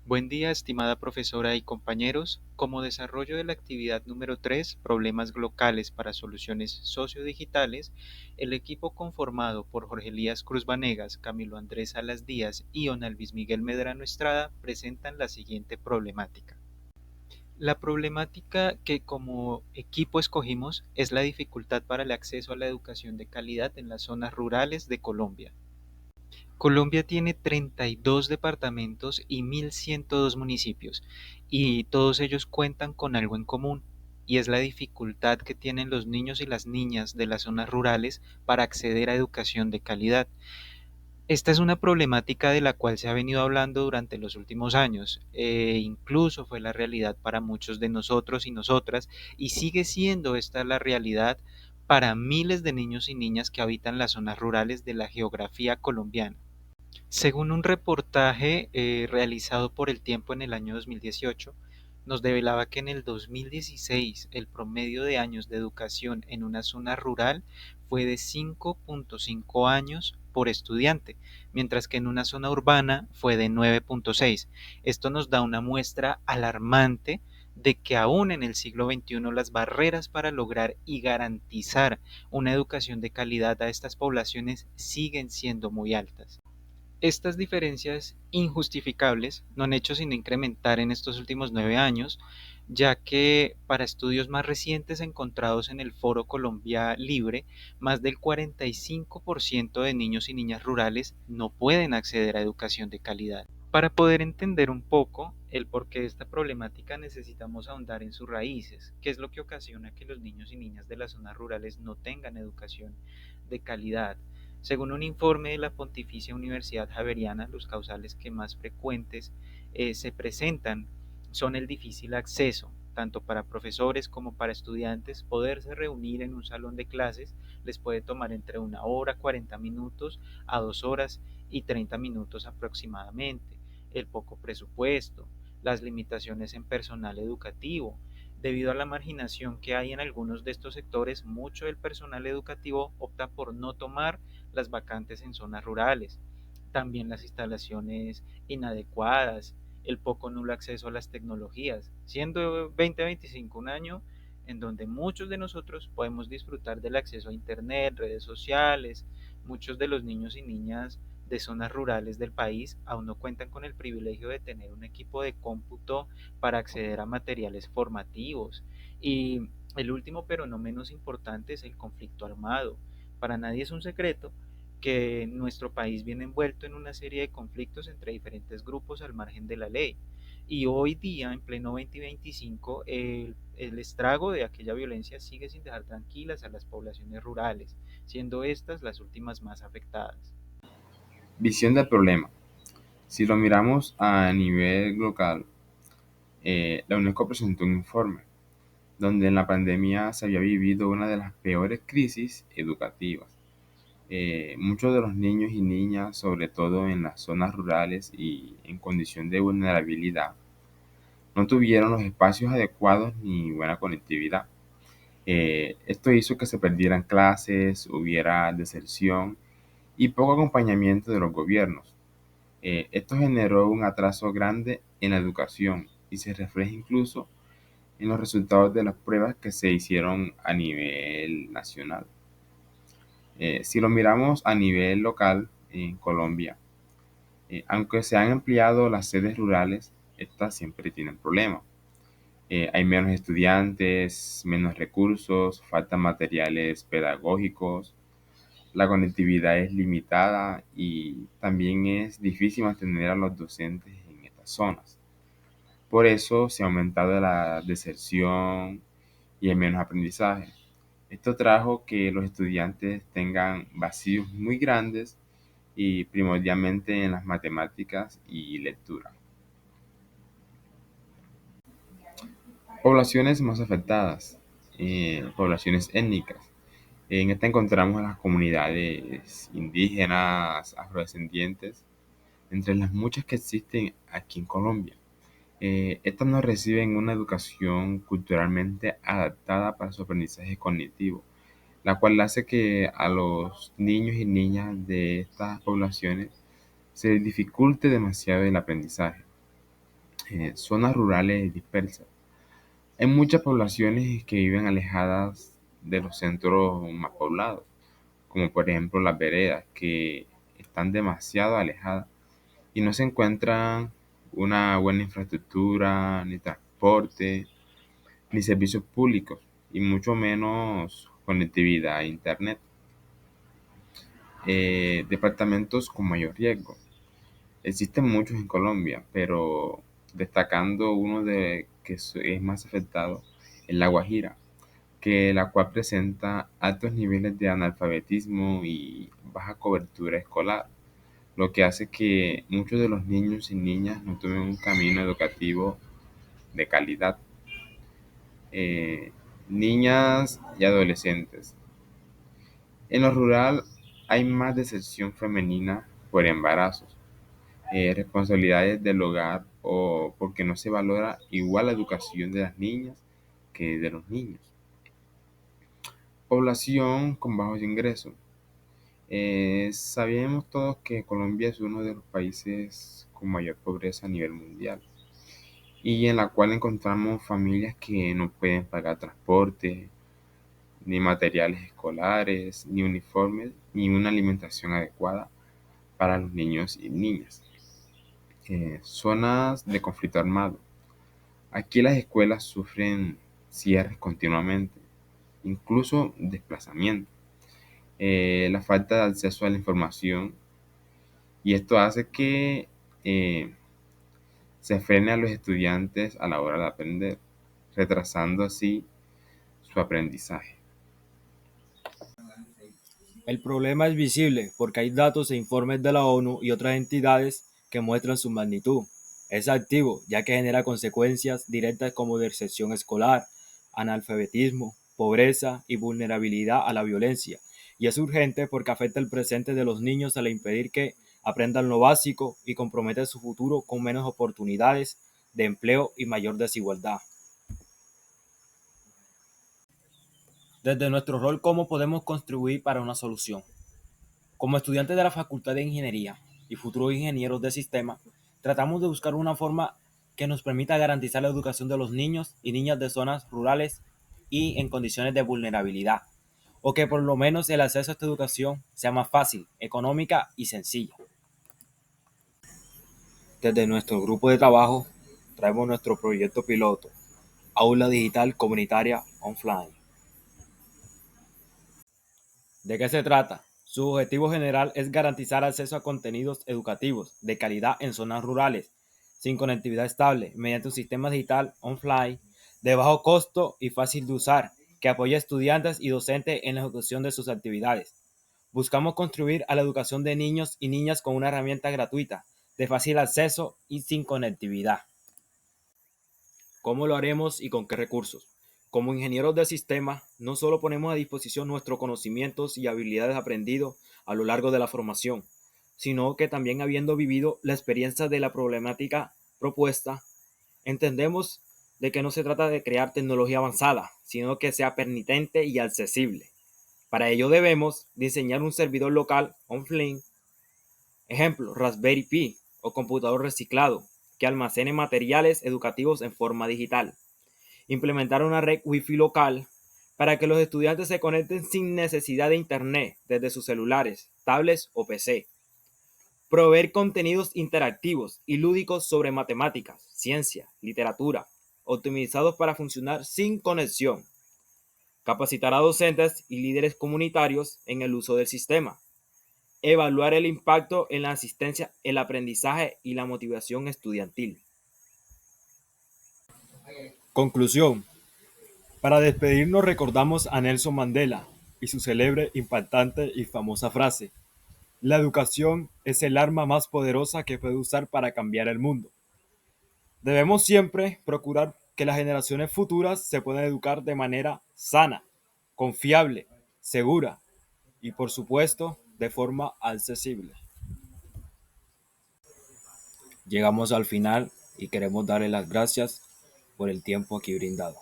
Buen día, estimada profesora y compañeros. Como desarrollo de la actividad número 3, problemas locales para soluciones sociodigitales, el equipo conformado por Jorge Elías Cruz Vanegas, Camilo Andrés Salas Díaz y Ona Luis Miguel Medrano Estrada presentan la siguiente problemática. La problemática que como equipo escogimos es la dificultad para el acceso a la educación de calidad en las zonas rurales de Colombia. Colombia tiene 32 departamentos y 1.102 municipios, y todos ellos cuentan con algo en común, y es la dificultad que tienen los niños y las niñas de las zonas rurales para acceder a educación de calidad. Esta es una problemática de la cual se ha venido hablando durante los últimos años, incluso fue la realidad para muchos de nosotros y nosotras, y sigue siendo esta la realidad para miles de niños y niñas que habitan las zonas rurales de la geografía colombiana. Según un reportaje realizado por El Tiempo en el año 2018, nos develaba que en el 2016 el promedio de años de educación en una zona rural fue de 5.5 años por estudiante, mientras que en una zona urbana fue de 9.6. Esto nos da una muestra alarmante de que aún en el siglo XXI las barreras para lograr y garantizar una educación de calidad a estas poblaciones siguen siendo muy altas. Estas diferencias injustificables no han hecho sino incrementar en estos últimos 9 años, ya que para estudios más recientes encontrados en el Foro Colombia Libre, más del 45% de niños y niñas rurales no pueden acceder a educación de calidad. Para poder entender un poco el porqué de esta problemática necesitamos ahondar en sus raíces, qué es lo que ocasiona que los niños y niñas de las zonas rurales no tengan educación de calidad. Según un informe de la Pontificia Universidad Javeriana, los causales que más frecuentes se presentan son el difícil acceso, tanto para profesores como para estudiantes. Poderse reunir en un salón de clases les puede tomar entre 1 hora 40 minutos a 2 horas y 30 minutos aproximadamente. El poco presupuesto, las limitaciones en personal educativo. Debido a la marginación que hay en algunos de estos sectores, mucho del personal educativo opta por no tomar las vacantes en zonas rurales. También las instalaciones inadecuadas, el poco nulo acceso a las tecnologías, siendo 2025 un año en donde muchos de nosotros podemos disfrutar del acceso a internet, redes sociales. Muchos de los niños y niñas de zonas rurales del país aún no cuentan con el privilegio de tener un equipo de cómputo para acceder a materiales formativos. Y el último, pero no menos importante, es el conflicto armado. Para nadie es un secreto que nuestro país viene envuelto en una serie de conflictos entre diferentes grupos al margen de la ley. Y hoy día, en pleno 2025, el estrago de aquella violencia sigue sin dejar tranquilas a las poblaciones rurales, siendo estas las últimas más afectadas. Visión del problema. Si lo miramos a nivel local, la UNESCO presentó un informe donde en la pandemia se había vivido una de las peores crisis educativas. Muchos de los niños y niñas, sobre todo en las zonas rurales y en condición de vulnerabilidad, no tuvieron los espacios adecuados ni buena conectividad. Esto hizo que se perdieran clases, hubiera deserción y poco acompañamiento de los gobiernos. Esto generó un atraso grande en la educación y se refleja incluso en los resultados de las pruebas que se hicieron a nivel nacional. Si lo miramos a nivel local en Colombia, aunque se han ampliado las sedes rurales, estas siempre tienen problemas. Hay menos estudiantes, menos recursos, faltan materiales pedagógicos, la conectividad es limitada y también es difícil mantener a los docentes en estas zonas. Por eso se ha aumentado la deserción y el menos aprendizaje. Esto trajo que los estudiantes tengan vacíos muy grandes y primordialmente en las matemáticas y lectura. Poblaciones más afectadas, poblaciones étnicas. En esta encontramos a las comunidades indígenas, afrodescendientes, entre las muchas que existen aquí en Colombia. Estas no reciben una educación culturalmente adaptada para su aprendizaje cognitivo, la cual hace que a los niños y niñas de estas poblaciones se les dificulte demasiado el aprendizaje. zonas rurales dispersas. Hay muchas poblaciones que viven alejadas de los centros más poblados, como por ejemplo las veredas, que están demasiado alejadas y no se encuentran una buena infraestructura, ni transporte, ni servicios públicos, y mucho menos conectividad a Internet. Departamentos con mayor riesgo. Existen muchos en Colombia, pero destacando uno de que es más afectado, es La Guajira, que la cual presenta altos niveles de analfabetismo y baja cobertura escolar, lo que hace que muchos de los niños y niñas no tomen un camino educativo de calidad. Eh, Niñas y adolescentes. En lo rural hay más deserción femenina por embarazos, responsabilidades del hogar o porque no se valora igual la educación de las niñas que de los niños. Población con bajos ingresos. Sabemos todos que Colombia es uno de los países con mayor pobreza a nivel mundial y en la cual encontramos familias que no pueden pagar transporte, ni materiales escolares, ni uniformes, ni una alimentación adecuada para los niños y niñas. Zonas de conflicto armado. Aquí las escuelas sufren cierres continuamente, incluso desplazamiento. La falta de acceso a la información y esto hace que eh, se frene a los estudiantes a la hora de aprender, retrasando así su aprendizaje. El problema es visible porque hay datos e informes de la ONU y otras entidades que muestran su magnitud. Es activo ya que genera consecuencias directas como deserción escolar, analfabetismo, pobreza y vulnerabilidad a la violencia. Y es urgente porque afecta el presente de los niños al impedir que aprendan lo básico y compromete su futuro con menos oportunidades de empleo y mayor desigualdad. Desde nuestro rol, ¿cómo podemos contribuir para una solución? Como estudiantes de la Facultad de Ingeniería y futuros ingenieros de sistemas, tratamos de buscar una forma que nos permita garantizar la educación de los niños y niñas de zonas rurales y en condiciones de vulnerabilidad, o que por lo menos el acceso a esta educación sea más fácil, económica y sencilla. Desde nuestro grupo de trabajo, traemos nuestro proyecto piloto, Aula Digital Comunitaria Offline. ¿De qué se trata? Su objetivo general es garantizar acceso a contenidos educativos de calidad en zonas rurales, sin conectividad estable, mediante un sistema digital offline de bajo costo y fácil de usar, que apoye a estudiantes y docentes en la ejecución de sus actividades. Buscamos contribuir a la educación de niños y niñas con una herramienta gratuita, de fácil acceso y sin conectividad. ¿Cómo lo haremos y con qué recursos? Como ingenieros de sistemas, no solo ponemos a disposición nuestros conocimientos y habilidades aprendidos a lo largo de la formación, sino que también habiendo vivido la experiencia de la problemática propuesta, entendemos de que no se trata de crear tecnología avanzada, sino que sea permitente y accesible. Para ello debemos diseñar un servidor local offline, ejemplo, Raspberry Pi o computador reciclado, que almacene materiales educativos en forma digital. Implementar una red Wi-Fi local para que los estudiantes se conecten sin necesidad de internet desde sus celulares, tablets o PC. Proveer contenidos interactivos y lúdicos sobre matemáticas, ciencia, literatura, optimizados para funcionar sin conexión. Capacitar a docentes y líderes comunitarios en el uso del sistema. Evaluar el impacto en la asistencia, el aprendizaje y la motivación estudiantil. Conclusión. Para despedirnos recordamos a Nelson Mandela y su célebre, impactante y famosa frase: la educación es el arma más poderosa que puede usar para cambiar el mundo. Debemos siempre procurar que las generaciones futuras se puedan educar de manera sana, confiable, segura y por supuesto de forma accesible. Llegamos al final y queremos darle las gracias por el tiempo aquí brindado.